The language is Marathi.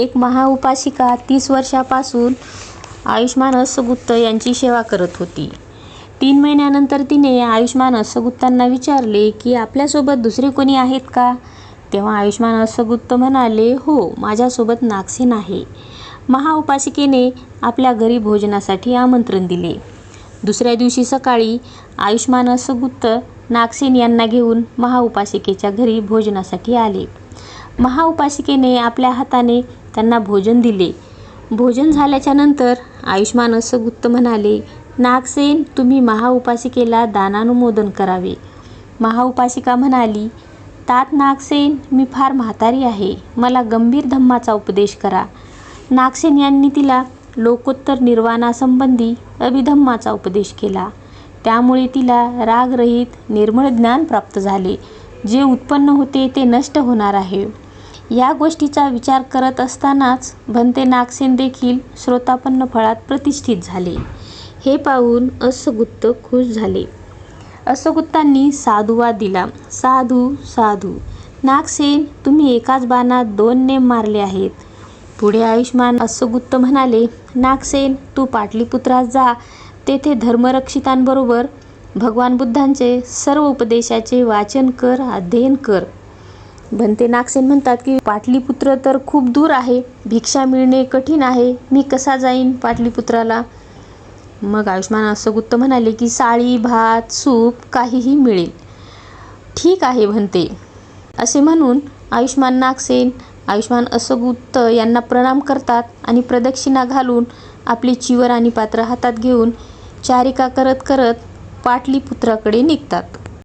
एक महाउपासिका 30 वर्षापासून आयुष्मान अस्सगुप्त यांची सेवा करत होती. 3 महिन्यानंतर तिने आयुष्मान अस्सगुप्तांना विचारले की आपल्यासोबत दुसरे कोणी आहेत का? तेव्हा आयुष्मान अस्सगुप्त म्हणाले, हो, माझ्यासोबत नागसेन आहे. महाउपासिकेने आपल्या घरी भोजनासाठी आमंत्रण दिले. दुसऱ्या दिवशी सकाळी आयुष्मान अस्सगुप्त नागसेन यांना घेऊन महाउपासिकेच्या घरी भोजनासाठी आले. महाउपासिकेने आपल्या हाताने त्यांना भोजन दिले. भोजन झाल्याच्या नंतर आयुष्मान अस्सगुप्त म्हणाले, नागसेन, तुम्ही महाउपासिकेला दानानुमोदन करावे. महाउपासिका म्हणाली, तात नागसेन, मी फार म्हातारी आहे, मला गंभीर धम्माचा उपदेश करा. नागसेन यांनी तिला लोकोत्तर निर्वाणासंबंधी अभिधम्माचा उपदेश केला. त्यामुळे तिला रागरहित निर्मळ ज्ञान प्राप्त झाले. जे उत्पन्न होते ते नष्ट होणार आहे. या गोष्टीचा विचार करत असतानाच भंते नागसेन देखील श्रोतापन्न फळात प्रतिष्ठित झाले. हे पाहून अस्सगुप्त खुश झाले. अस्सगुप्तांनी साधुवाद दिला. साधू साधू, नागसेन, तुम्ही एकाच बाणात 2 नेम मारले आहेत. पुढे आयुष्मान अस्सगुप्त म्हणाले, नागसेन, तू पाटलीपुत्रास जा. तेथे धर्मरक्षितांबरोबर भगवान बुद्धांचे सर्व उपदेशाचे वाचन कर, अध्ययन कर. भंते नागसेन म्हणतात की पाटलीपुत्र तर खूप दूर आहे, भिक्षा मिळणे कठीण आहे, मी कसा जाईन पाटलीपुत्राला? मग आयुष्मान अस्सगुप्त म्हणाले की साळी, भात, सूप काहीही मिळेल. ठीक आहे भंते, असे म्हणून आयुष्मान नागसेन आयुष्मान अस्सगुप्त यांना प्रणाम करतात आणि प्रदक्षिणा घालून आपले चिवर आणि पात्र हातात घेऊन चारिका करत करत पाटलीपुत्राकडे निघतात.